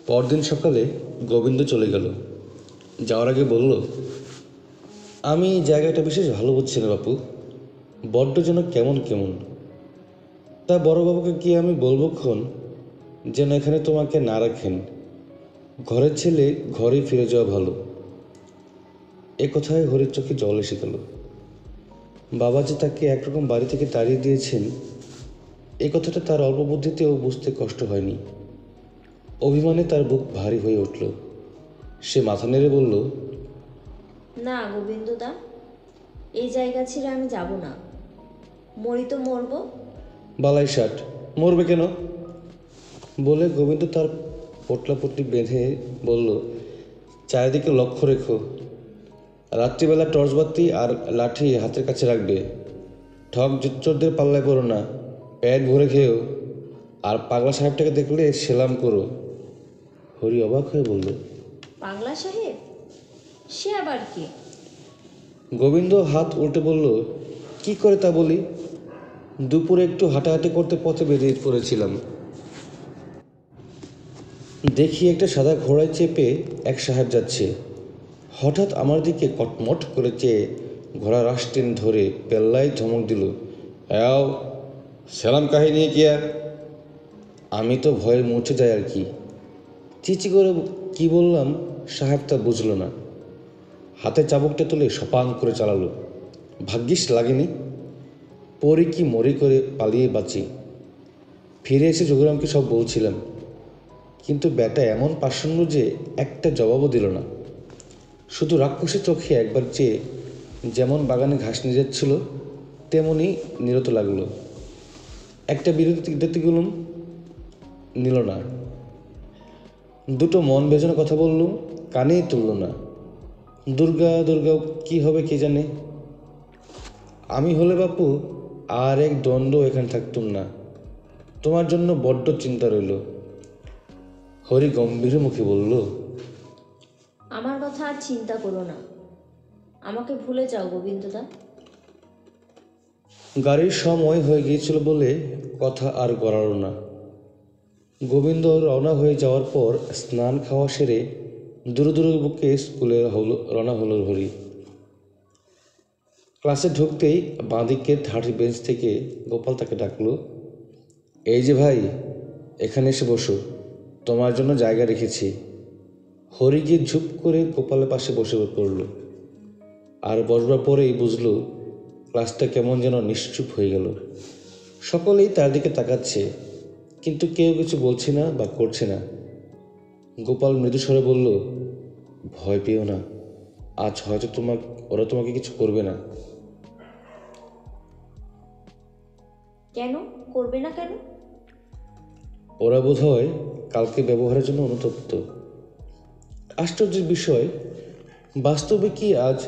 পরদিন সকালে গোবিন্দ চলে গেল। যাওয়ার আগে বলল, আমি জায়গাটা বিশেষ ভালো বুঝছি না বাপু, বড্ড যেন কেমন কেমন। তা বড়বাবুকে কি আমি বলবো ক্ষণ যেন এখানে তোমাকে না রাখেন, ঘরের ছেলে ঘরেই ফিরে যাওয়া ভালো। এ কথায় হরির চোখে জল এসে গেল। বাবা যে তাকে একরকম বাড়ি থেকে তাড়িয়ে দিয়েছেন, এই কথাটা তার অল্প বুদ্ধিতেও বুঝতে কষ্ট হয়নি। অভিমানে তার বুক ভারী হয়ে উঠল। সে মাথা নেড়ে বলল, না গোবিন্দদা, এই জায়গা ছেড়ে আমি যাব না। মরি তো মরব। বালাই ষাট, মরবে কেন? বলে গোবিন্দ তার পোটলাপট্টি বেঁধে বলল, চারিদিকে লক্ষ্য রেখো, রাত্রিবেলা টর্চ বাতি আর লাঠি হাতের কাছে রাখবে, ঠক জুচ্চরদের পাল্লায় পড়ো না, পেট ভরে খেও, আর পাগলা সাহেবটাকে দেখলে সেলাম করো। হরি অবাক হয়ে বলল, পাগলা সাহেব? সে আবার কে? গোবিন্দ হাত উল্টে বলল, কি করে তা বলি? দুপুরে একটু হাঁটাহাঁটি করতে পথে বেরিয়ে পড়েছিলাম, দেখি একটা সাদা ঘোড়ায় চেপে এক সাহেব যাচ্ছে। হঠাৎ আমার দিকে কটমট করে চেয়ে ঘোড়া রাষ্ট্রেন ধরে পেল্লায় ধমক দিল, এও সেলাম কাহিনী কিয়া। আমি তো ভয়ে মুছে যাই আর কি। চিচি করে কি বললাম সাহেব তা বুঝল না। হাতে চাবুকটা তুলে সপাং করে চালালো। ভাগ্যিস লাগেনি, পরে কি মরি করে পালিয়ে বাঁচি। ফিরে এসে যোগরামকে সব বলছিলাম, কিন্তু ব্যাটা এমন পাষণ্ড যে একটা জবাবও দিল না। শুধু রাক্ষসী চোখে একবার চেয়ে যেমন বাগানে ঘাস নিয়ে যাচ্ছিল তেমনই নিরত লাগলো। একটা বিরতি দিতে গেলুম, নিল না। দুটো মন ভেজানো কথা বললুম, কানেই তুলল না। দুর্গা দুর্গা কি হবে কে জানে। আমি হলে বাপু আর এক দণ্ড এখানে থাকতুম না, তোমার জন্য বড্ড চিন্তা রইল। হরি গম্ভীর মুখে বলল, আমার কথা আর চিন্তা করো না, আমাকে ভুলে যাও গোবিন্দদা। গাড়ির সময় হয়ে গিয়েছিল বলে কথা আর গড়াল না। গোবিন্দ রওনা হয়ে যাওয়ার পর স্নান খাওয়া সেরে দূর দূর বুকে স্কুলে রওনা হলো হরি। ক্লাসে ঢুকতেই বাঁদিকে থার্ড বেঞ্চ থেকে গোপাল তাকে ডাকলো, এই যে ভাই, এখানে এসে বসো, তোমার জন্য জায়গা রেখেছি। হরি গিয়ে ঝুপ করে গোপালের পাশে বসে পড়ল। আর বসবার পরেই বুঝলো ক্লাসটা কেমন যেন নিশ্চুপ হয়ে গেল। সকলেই তার দিকে তাকাচ্ছে, কিন্তু কেউ কিছু বলছে না বা করছে না। গোপাল মৃদু স্বরে বলল, ভয় পেও না, আজ হয়তো ওরা তোমাকে কিছু করবে না। কেন করবে না কেন? ওরা বোধ হয় কালকে ব্যবহারের জন্য অনুতপ্ত। আশ্চর্যের বিষয়, বাস্তবে কি আজ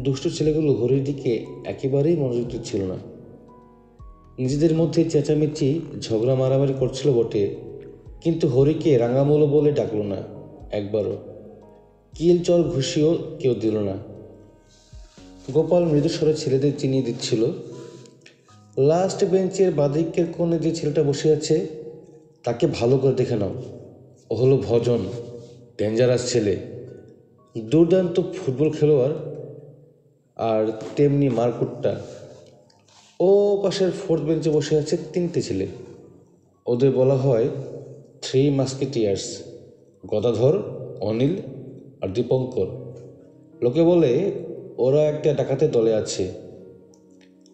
দুষ্ট ছেলেগুলো হরির দিকে একেবারেই মনোযোগ দিচ্ছিল না। নিজেদের মধ্যে চেঁচামেচি ঝগড়া মারামারি করছিল বটে, কিন্তু হরিকে রাঙামুলো বলে ডাকলো না একবারও। কিল চর ঘুষিও কেউ দিল না। গোপাল মৃদু স্বরে ছেলেদের চিনিয়ে দিচ্ছিল, লাস্ট বেঞ্চের বাঁদিকের কোণে যে ছেলেটা বসে আছে তাকে ভালো করে দেখে নাও। ও হলো ভজন, ডেঞ্জারাস ছেলে, দুর্দান্ত ফুটবল খেলোয়াড়, আর তেমনি মারকুট্টা। ও পাশের ফোর্থ বেঞ্চে বসে আছে তিনটে ছেলে, ওদের বলা হয় থ্রি মাস্কেটিয়ার্স, গদাধর, অনিল আর দীপঙ্কর। লোকে বলে ওরা একটা ডাকাতের দলে আছে।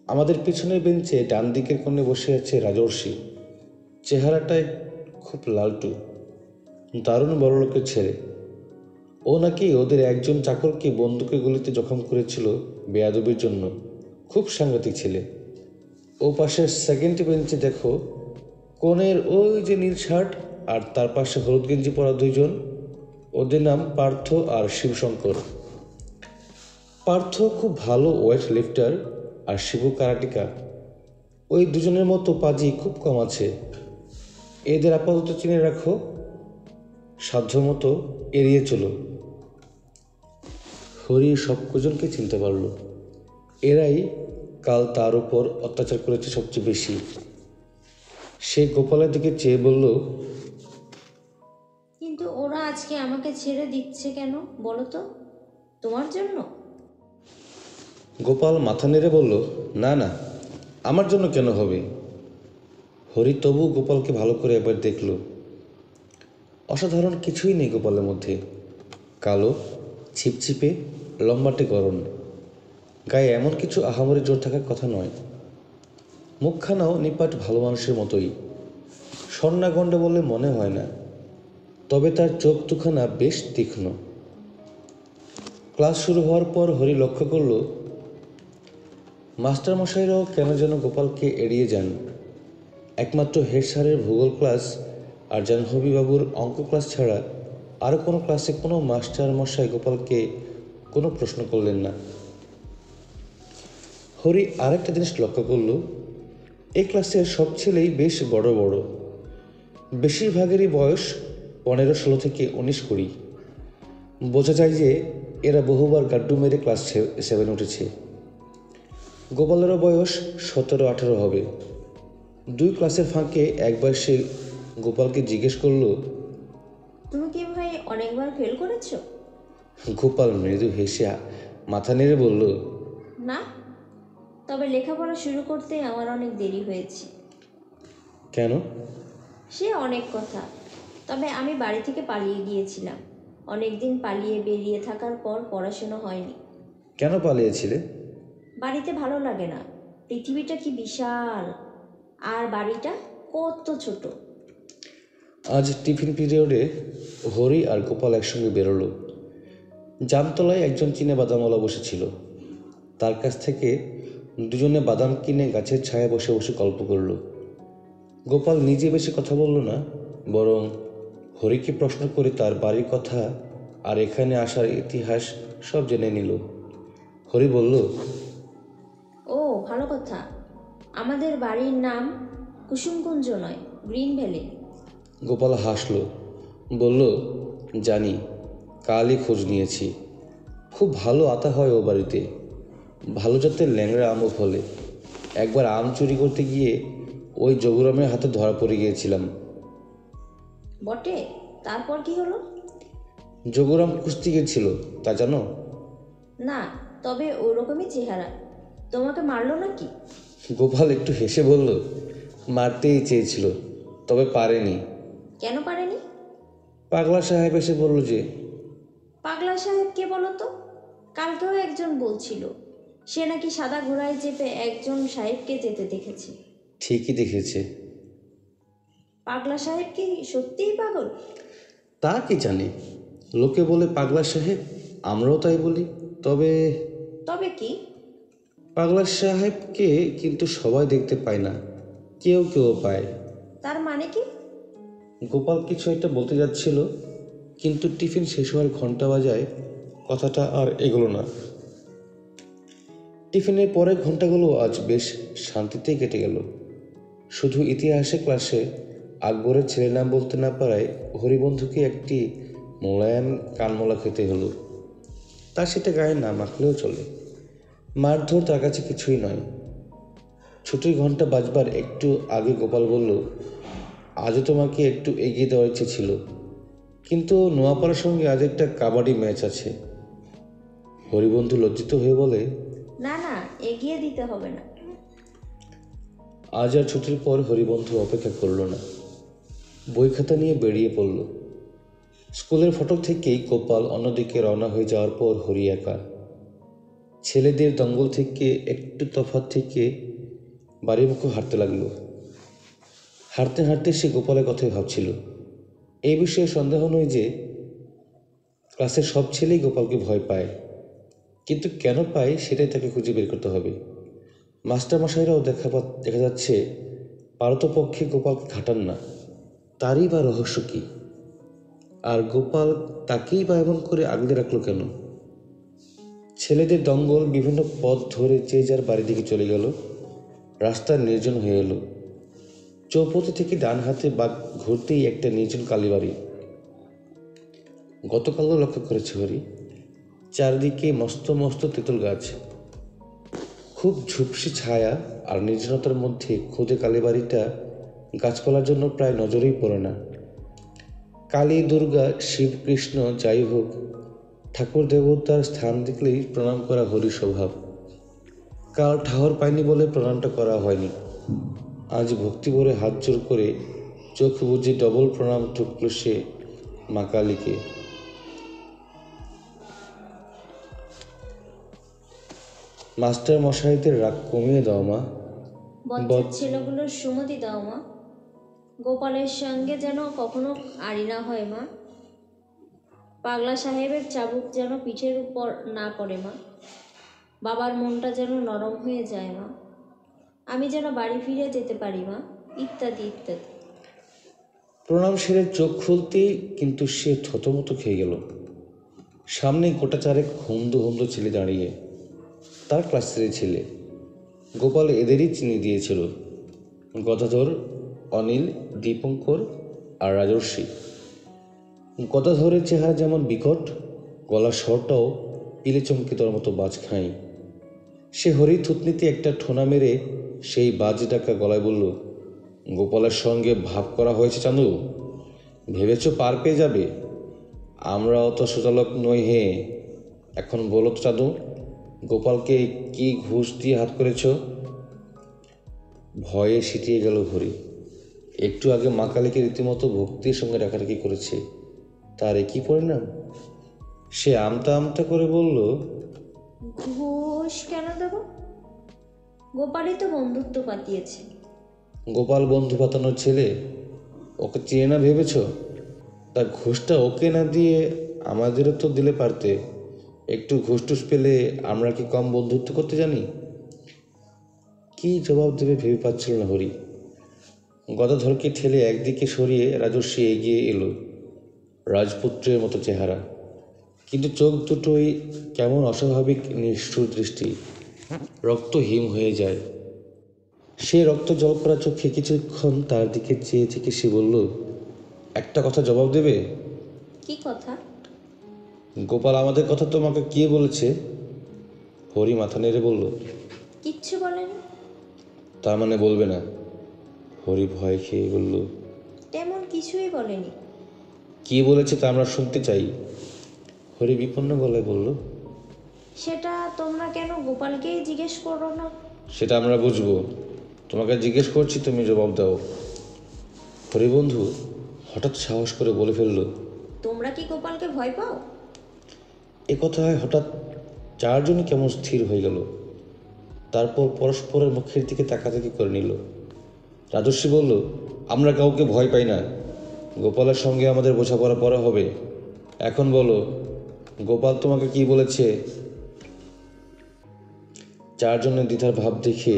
আমাদের পিছনের বেঞ্চে ডান দিকের কোণে বসে আছে রাজর্ষি, চেহারাটায় খুব লালটু, দারুণ বড় লোকের ছেলে। ও নাকি ওদের একজন চাকরকে বন্দুকের গুলিতে জখম করেছিল বেয়াদবির জন্য, খুব সাংঘাতিক ছেলে। ও পাশের সেকেন্ড বেঞ্চে দেখো, কোণের ওই যে নীল শার্ট আর তার পাশে হলুদ গেঞ্জি পরা দুইজন, ওদের নাম পার্থ আর শিবশঙ্কর। পার্থ খুব ভালো ওয়েট লিফটার আর শিবু কারাটিকা। ওই দুজনের মতো পাজি খুব কম আছে। এদের আপাতত চিনে রাখো, সাধ্যমতো এড়িয়ে চলো। হরি সব কজনকে চিনতে পারল। এরাই কাল তার উপর অত্যাচার করেছে সবচেয়ে বেশি। সে গোপালের দিকে চেয়ে বলল, কিন্তু ওরা আজকে আমাকে ছেড়ে দিচ্ছে কেন বলো তো? তোমার জন্য? গোপাল মাথা নেড়ে বলল, না না, আমার জন্য কেন হবে? হরি তবু গোপালকে ভালো করে এবার দেখল। অসাধারণ কিছুই নেই গোপালের মধ্যে। কালো, ছিপছিপে, লম্বাটে গরম, গায়ে এমন কিছু আহামরি জোর থাকার কথা নয়। মুখখানাও নিপাট ভালো মানুষের মতোই, স্বর্ণাগণ্ডা বলে মনে হয় না। তবে তার চোখ দুখানা বেশ তীক্ষ্ণ। ক্লাস শুরু হওয়ার পর হরি লক্ষ্য করল মাস্টারমশাইরাও কেন যেন গোপালকে এড়িয়ে যান। একমাত্র হেড স্যারের ভূগোল ক্লাস আর জাহ্নবীবাবুর অঙ্ক ক্লাস ছাড়া আর কোনো ক্লাসে কোনো মাস্টারমশাই গোপালকে কোনো প্রশ্ন করলেন না। হরি আরেকটা জিনিস লক্ষ্য করল, এই ক্লাসের সব ছেলেই বেশ বড় বড়। বেশিরভাগেরই বয়স 15-16 থেকে 19-20। বোঝা যায় যে এরা বহুবার গাড্ডু মেরে ক্লাস 7 উঠেছে। গোপালেরও বয়স 17-18 হবে। দুই ক্লাসের ফাঁকে একবার সে গোপালকে জিজ্ঞেস করল, তুমি কি ভাই অনেকবার ফেল করেছো? গোপাল মৃদু হেসে মাথা নেড়ে বলল, না, তবে লেখাপড়া শুরু করতে আমার অনেক দেরি হয়েছে। কেন? সে অনেক কথা, তবে আমি বাড়ি থেকে পালিয়ে গিয়েছিলাম। অনেক দিন পালিয়ে বেরিয়ে থাকার পর পড়াশোনা হয়নি। কেন পালিয়েছিলে? বাড়িতে ভালো লাগে না। পৃথিবীটা কি বিশাল, আর বাড়িটা কত ছোট। আজ টিফিন পিরিয়ডে হরি আর গোপাল একসঙ্গে বেরোলো। জামতলায় একজন চীনা বাদামওয়ালা বসেছিল। তার কাছ থেকে দুজনে বাদাম কিনে গাছের ছায়ায় বসে বসে গল্প করল। গোপাল নিজে বেশি কথা বলল না, বরং হরিকে প্রশ্ন করে তার বাড়ির কথা আর এখানে আসার ইতিহাস সব জেনে নিল। হরি বলল, ও ভালো কথা। আমাদের বাড়ির নাম কুসুমকুঞ্জ নয়, গ্রিন ভ্যালি। গোপাল হাসল, বলল, জানি, কালই খোঁজ নিয়েছি। খুব ভালো আতা হয় ও বাড়িতে, ভালো জাতের ল্যাংড়া আমও ফলে। একবার আম চুরি করতে গিয়ে ওই জগুরামের হাতে ধরা পড়ে গিয়েছিলাম। বটে, তারপর কি হলো? জগুরাম কুস্তিগির ছিল, তা জানো? না, তবে ওরকমই চেহারা। তোমাকে মারলো নাকি? গোপাল একটু হেসে বলল, মারতেই চেয়েছিল, তবে পারেনি। কেন পারেনি? পাগলা সাহেব এসে বলল যে। পাগলা সাহেব কে বলো তো? কালকেও একজন বলছিল সে নাকি সাদা ঘোড়ায় চেপে একজন সাহেবকে যেতে দেখেছে। ঠিকই দেখেছে। পাগলা সাহেব কি সত্যিই পাগল? তা কি জানি, লোকে বলে পাগলা সাহেব, আমরাও তাই বলি। তবে তবে কি? পাগলা সাহেবকে কিন্তু সবাই দেখতে পায় না, কেউ কেউ পায়। তার মানে কি? গোপাল কিছু একটা বলতে যাচ্ছিল, কিন্তু টিফিন শেষ হওয়ার ঘন্টা বাজায় কথাটা আর এগোলো না। টিফিনের পরের ঘন্টাগুলো আজ বেশ শান্তিতেই কেটে গেল। শুধু ইতিহাসে ক্লাসে আকবরের ছেলে নাম বলতে না পারায় হরিবন্ধুকে একটি মোলায়েম কানমোলা খেতে হলো। তা সেটা গায়ে না মাখলেও চলে। মারধর তার কাছে কিছুই নয়। ছুটির ঘন্টা বাজবার একটু আগে গোপাল বলল, আজও তোমাকে একটু এগিয়ে দেওয়ার ইচ্ছে ছিল, কিন্তু নোয়াপাড়ার সঙ্গে আজ একটা কাবাডি ম্যাচ আছে। হরিবন্ধু লজ্জিত হয়ে বলে, না না, এগিয়ে দিতে হবে না। আজ আর ছুটির পর হরিবন্ধু অপেক্ষা করল না, বই খাতা নিয়ে বেরিয়ে পড়ল। স্কুলের ফটক থেকেই গোপাল অন্যদিকে রওনা হয়ে যাওয়ার পর হরি একা। ছেলেদের দঙ্গল থেকে একটু তফাৎ থেকে বাড়ির মুখে হাঁটতে লাগলো। হাঁটতে হাঁটতে সে গোপালের কথাই ভাবছিল। এই বিষয়ে সন্দেহ নয় যে ক্লাসের সব ছেলেই গোপালকে ভয় পায়, কিন্তু কেন পায় সেটাই তাকে খুঁজে বের করতে হবে। মাস্টারমশাইরাও দেখা যাচ্ছে পারতপক্ষে গোপালকে খাটান না, তারই বা রহস্য কী? আর গোপাল তাকেই বা এমন করে আগলে রাখলো কেন? ছেলেদের দঙ্গল বিভিন্ন পথ ধরে যে যার বাড়ির দিকে চলে গেল। রাস্তা নির্জন হয়ে এলো। চৌপতি থেকে ডান হাতে বাঘ ঘুরতেই একটা নির্জন কালীবাড়ি। গতকালও লক্ষ্য করেছে হরি, চারদিকে মস্ত মস্ত তেঁতুল গাছ। খুব ঝুপসি ছায়া আর নির্জনতার মধ্যে খুদে কালীবাড়িটা গাছপালার জন্য প্রায় নজরেই পড়ে না। কালী, দুর্গা, শিব, কৃষ্ণ যাই হোক, ঠাকুর দেবতার স্থান দেখলেই প্রণাম করা হরি স্বভাব। কাল ঠাহর পায়নি বলে প্রণামটা করা হয়নি। আজ ভক্তি ভরে হাত জোর করে চোখ বুজে ডবল প্রণাম ঠুকল সে মা কালীকে। মাস্টার মশাইদের রাগ কমিয়ে দাও মা। বজ্জাত ছেলেগুলোর সুমতি দাও মা। গোপালের সঙ্গে যেন কখনো আড়ি না হয় মা। পাগলা সাহেবের চাবুক যেন পিঠের উপর না পড়ে মা। বাবার মনটা যেন নরম হয়ে যায় মা। আমি যেন বাড়ি ফিরে যেতে পারি মা, ইত্যাদি ইত্যাদি। প্রণাম সেরে চোখ খুলতেই কিন্তু সে থতমত খেয়ে গেল। সামনে গোটা চারেক হুমদু হুমদু ছেলে দাঁড়িয়ে, তার ক্লাসের ছেলে। গোপাল এদেরই চিনি দিয়েছিল, গদাধর, অনিল, দীপঙ্কর আর রাজর্ষি। গদাধরের চেহারা যেমন বিকট, গলার স্বরটাও পিলে চমকিতর মতো বাজখাই। সে হরি থুতনিতে একটা ঠোনা মেরে সেই বাজ ডাকা গলায় বলল, গোপালের সঙ্গে ভাব করা হয়েছে চাঁদু? ভেবেছ পার পেয়ে যাবে? আমরা অত সোজালোক নই হে। এখন বলো তো চাঁদু, গোপালকে কি ঘুষ দিয়ে হাত করেছ? ভয়ে সিটিয়ে গেল হরি। একটু আগে মা কালীকে রীতিমতো ভক্তির সঙ্গে রাখারাখি করেছে, তার একই পরিণাম। সে আমতা আমতা করে বলল, ঘুষ কেন দেব? গোপালই তো বন্ধুত্ব পাতিয়েছে। গোপাল বন্ধু পাতানোর ছেলে, ওকে চেনে না ভেবেছ? তা ঘুষটা ওকে না দিয়ে আমাদেরও তো দিলে পারতে। একটু ঘুষ টুস পেলে আমরা কি কম বন্ধুত্ব করতে জানি? কি জবাব দেবে ভেবে পাচ্ছিল না হরি। গদাধরকে ঠেলে একদিকে সরিয়ে রাজর্ষি এগিয়ে এলো। রাজপুত্রের মতো চেহারা, কিন্তু চোখ দুটোই কেমন অস্বাভাবিক নিষ্ঠুর দৃষ্টি, রক্ত হিম হয়ে যায়। সে রক্ত জল করা চোখে কিছুক্ষণ তার দিকে চেয়ে থেকে সে বলল, একটা কথা জবাব দেবে? কি কথা? গোপাল আমাদের কথা তোমাকে কে বলেছে? হরি মাথা নেড়ে বলল, কিচ্ছু বলেনি। তার মানে বলবে না? হরি ভয় খেয়ে বলল, তেমন কিছুই বলেনি। কি বলেছে তা আমরা শুনতে চাই। হরি বিপন্ন গলায় বলল, সেটা তোমরা কেন গোপালকেই জিজ্ঞেস করো না? সেটা আমরা বুঝবো, তোমাকে জিজ্ঞেস করছি, তুমি জবাব দাও। হরিবন্ধু হঠাৎ সাহস করে বলে ফেলল, তোমরা কি গোপালকে ভয় পাও? এ কথায় হঠাৎ চারজনই কেমন স্থির হয়ে গেল। তারপর পরস্পরের মুখের দিকে তাকাতাকি করে নিল। রাজর্ষি বলল, আমরা কাউকে ভয় পাই না। গোপালের সঙ্গে আমাদের বোঝাপড়া করা হবে। এখন বলো, গোপাল তোমাকে কি বলেছে? চারজনের দ্বিধার ভাব দেখে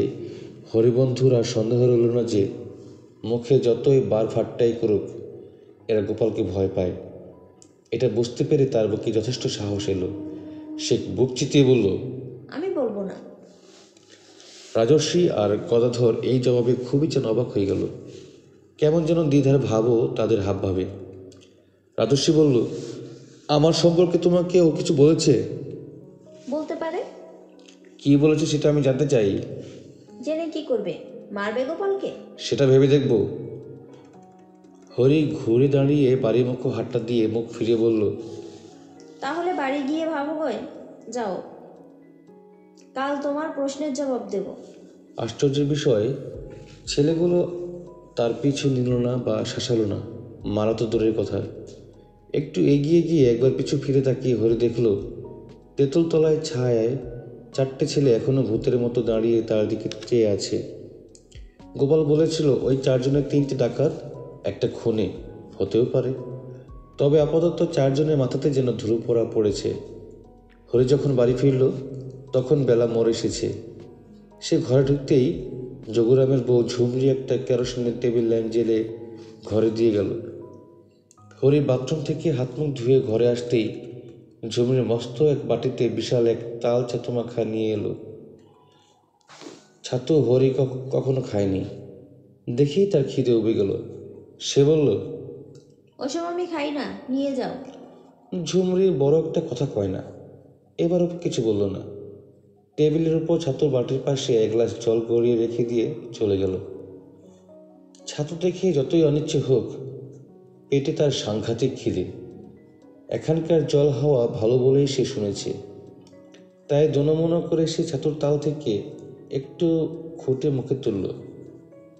হরিবন্ধুর আর সন্দেহ রইল না যে মুখে যতই বার ফাট্টাই করুক, এরা গোপালকে ভয় পায়। এটা বুঝতে পেরে তার বুকে যথেষ্ট সাহস এলো। সে বুক চিতিয়ে বলল, আমি বলবো না। রাজর্ষি আর গদাধর এই জবাবে খুবই যেন অবাক হয়ে গেল। কেমন যেন দ্বিধার ভাবও তাদের হাবভাবে। রাজর্ষি বলল, আমার সম্পর্কে তোমাকে ও কিছু বলেছে? বলতে পারে। কি বলেছে সেটা আমি জানতে চাই। জেনে কি করবে? মারবে গোপালকে? সেটা ভেবে দেখব। হরি ঘুরে দাঁড়িয়ে বাড়ির মুখ হাতটা দিয়ে মুখ ফিরিয়ে বলল, তাহলে বাড়ি গিয়ে ভাবো গয়। যাও, কাল তোমার প্রশ্নের জবাব দেব। আশ্চর্যের বিষয়, ছেলেগুলো তার পিছু নিল না বা শাসালো না। মারা তো দূরের কথা, একটু এগিয়ে গিয়ে একবার পিছু ফিরে তাকিয়ে হরি দেখল তেঁতুলতলায় ছায়ায় চারটে ছেলে এখনো ভূতের মতো দাঁড়িয়ে তার দিকে চেয়ে আছে। গোপাল বলেছিল ওই চারজনের তিনটে ডাকাত, একটা খুনে হতেও পারে। তবে আপাতত চারজনের মাথাতে যেন ধুলো পড়া পড়েছে। হরি যখন বাড়ি ফিরল তখন বেলা মোড় এসেছে। সে ঘরে ঢুকতেই যোগুরামের বউ ঝুমরি একটা কেরোসিনের টেবিল ল্যাম্প জেলে ঘরে দিয়ে গেল। হরি বাথরুম থেকে হাত মুখ ধুয়ে ঘরে আসতেই ঝুমরির মস্ত এক বাটিতে বিশাল এক তাল ছাতু মাখা নিয়ে এলো। ছাতু হরি কখনো খায়নি, দেখেই তার খিদে উবে গেল। সে বলল, ওসব আমি খাই না, নিয়ে যাও। ঝুমরি বড় একটা কথা কয় না, এবারও কিছু বলল না। টেবিলের উপর ছাতুর বাটির পাশে এক গ্লাস জল গড়িয়ে রেখে দিয়ে চলে গেল। ছাতু দেখে যতই অনিচ্ছে হোক, পেটে তার সাংঘাতিক খিদে। এখানকার জল হাওয়া ভালো বলেই সে শুনেছে, তাই দনমনা করে সে ছাতুর তাল থেকে একটু খুঁটে মুখে তুলল।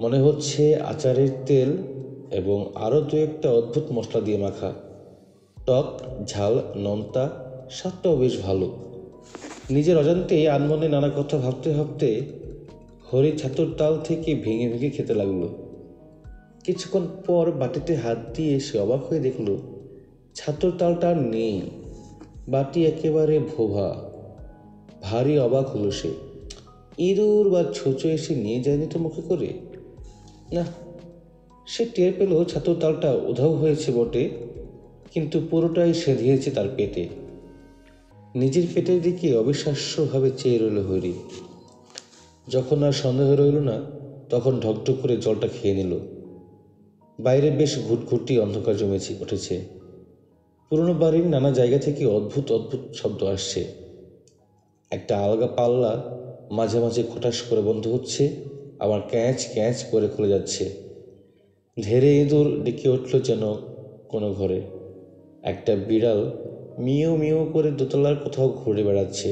মনে হচ্ছে আচারের তেল এবং আরও দু একটা অদ্ভুত মশলা দিয়ে মাখা। টক, ঝাল, নোনতা, স্বাদটাও বেশ ভালো। নিজের অজান্তেই আনমনে নানা কথা ভাবতে ভাবতে হরি ছাতুর তাল থেকে ভেঙে ভেঙে খেতে লাগলো। কিছুক্ষণ পর বাটিতে হাত দিয়ে সে অবাক হয়ে দেখল ছাতুর তালটা আর নেই। বাটি একেবারে ভোভা। ভারী অবাক হলো সে। ইঁদুর বা ছোচো এসে নিয়ে যায়নি তো মুখে করে? না, সে টের পেল ছাতুর তালটা উধাও হয়েছে বটে, কিন্তু পুরোটাই সেঁধিয়েছে তার পেটে। নিজের পেটের দিকে অবিশ্বাস্যভাবে চেয়ে রইল হরি। যখন আর সন্দেহ রইল না, তখন ঢকঢক করে জলটা খেয়ে নিল। বাইরে বেশ ঘুটঘুটি অন্ধকার জমেছে উঠেছে। পুরনো বাড়ির নানা জায়গা থেকে অদ্ভুত অদ্ভুত শব্দ আসছে। একটা আলগা পাল্লা মাঝে মাঝে খটাস করে বন্ধ হচ্ছে, আবার ক্যাঁচ ক্যাঁচ করে খুলে যাচ্ছে। ধেড়ে ইঁদুর ডেকে উঠল যেন কোনো ঘরে। একটা বিড়াল মিও মিও করে দোতলার কোথাও ঘুরে বেড়াচ্ছে।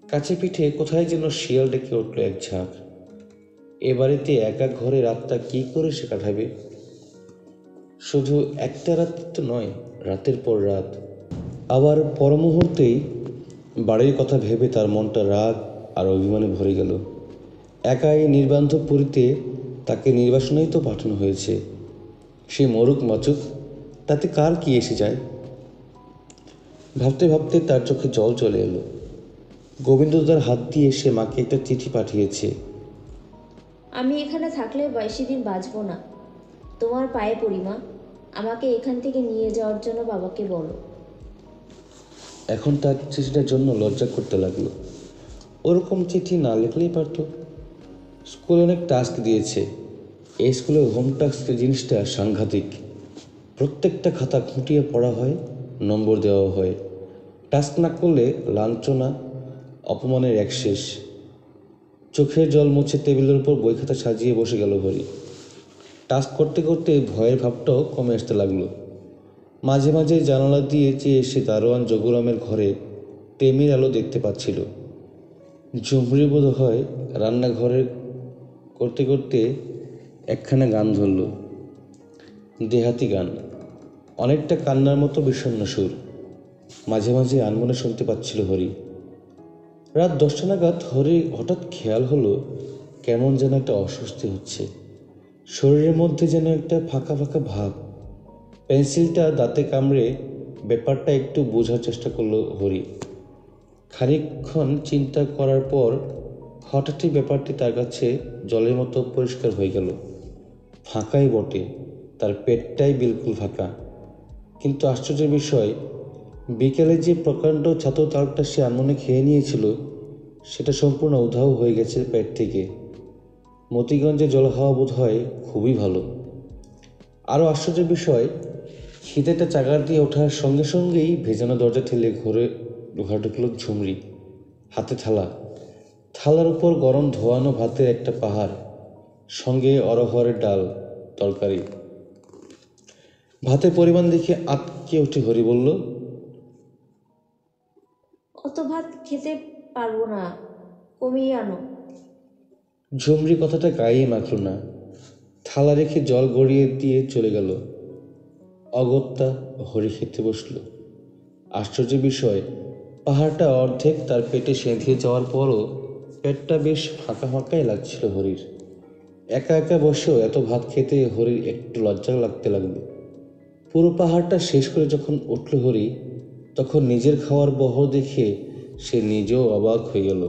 কাছে পিঠে কোথায় যেন শিয়াল ডেকে উঠল এক ঝাঁক। এ বাড়িতে একা ঘরে রাতটা কি করে সে কাটাবে? শুধু একটা রাত তো নয়, রাতের পর রাত। আবার পর মুহূর্তেই বাড়ির কথা ভেবে তার মনটা রাগ আর অভিমানে ভরে গেল। একাই নির্বান্ধব পুরীতে তাকে নির্বাসনেই তো পাঠানো হয়েছে। সে মরুক মাচুক, তাতে কার কি এসে যায়? ভাবতে ভাবতে তার চোখে জল চলে এলো। গোবিন্দদার হাত দিয়ে সে মাকে একটা চিঠি পাঠিয়েছে। আমি এখানে থাকলে বেশি দিন বাঁচব না। তোমার পায়ে পড়ি মা, আমাকে এখান থেকে নিয়ে যাওয়ার জন্য বাবাকে বলো। এখন তার চিঠিটার জন্য লজ্জা করতে লাগলো। ওরকম চিঠি না লিখলেই পারত। স্কুলে অনেক টাস্ক দিয়েছে। এই স্কুলে হোম টাস্ক জিনিসটা সাংঘাতিক। প্রত্যেকটা খাতা খুঁটিয়ে পড়া হয়, নম্বর দেওয়া হয়। টাস্ক না করলে লাঞ্ছনা, অপমানের এক শেষ। চোখের জল মুছে টেবিলের উপর বই খাতা সাজিয়ে বসে গেল হরি। টাস্ক করতে করতে ভয়ের ভাবটাও কমে আসতে লাগলো। মাঝে মাঝে জানালা দিয়ে চেয়ে এসে দারোয়ান জগুরামের ঘরে টেমির আলো দেখতে পাচ্ছিল। ঝুমরি বোধ হয় রান্নাঘরে করতে করতে একখানা গান ধরল, দেহাতি গান, অনেকটা কান্নার মতো বিষণ্ণ সুর। মাঝে মাঝে আনমনে শুনতে পাচ্ছিল হরি। রাত 10টা নাগাদ হরি হঠাৎ খেয়াল হলো কেমন যেন একটা অস্বস্তি হচ্ছে। শরীরের মধ্যে যেন একটা ফাঁকা ফাঁকা ভাব। পেন্সিলটা দাঁতে কামড়ে ব্যাপারটা একটু বোঝার চেষ্টা করলো হরি। খানিকক্ষণ চিন্তা করার পর হঠাৎই ব্যাপারটি তার কাছে জলের মতো পরিষ্কার হয়ে গেল। ফাঁকাই বটে, তার পেটটাই বিলকুল ফাঁকা। কিন্তু আশ্চর্যের বিষয়, বিকেলে যে প্রকাণ্ড ছাতুর তালটা সে আনমনে খেয়ে নিয়েছিল, সেটা সম্পূর্ণ উধাও হয়ে গেছে পেট থেকে। মতিগঞ্জে জল হাওয়া বোধ হয় খুবই ভালো। আরও আশ্চর্যের বিষয়, খিদেটা চাগার দিয়ে ওঠার সঙ্গে সঙ্গেই ভেজানো দরজা ঠেলে ঘরে ঢুকল ঝুমরি, হাতে থালা। থালার উপর গরম ধোয়ানো ভাতের একটা পাহাড়, সঙ্গে অরহরের ডাল তরকারি। ভাতের পরিমাণ দেখে আটকে উঠে হরি বলল, অত ভাত খেতে পারবো না, কমিয়ে আনো। ঝুমরি কথাটা গায়ে মাখল না। থালা রেখে জল গড়িয়ে দিয়ে চলে গেল। অগত্যা হরি খেতে বসল। আশ্চর্য বিষয়, পাহাড়টা অর্ধেক তার পেটে সেঁধিয়ে যাওয়ার পরও পেটটা বেশ ফাঁকা ফাঁকাই লাগছিল হরির। একা একা বসেও এত ভাত খেতে হরির একটু লজ্জা লাগতে লাগলো। পুরো পাহাড়টা শেষ করে যখন উঠল হরি, তখন নিজের খাওয়ার বহর দেখে সে নিজেও অবাক হয়ে গেল।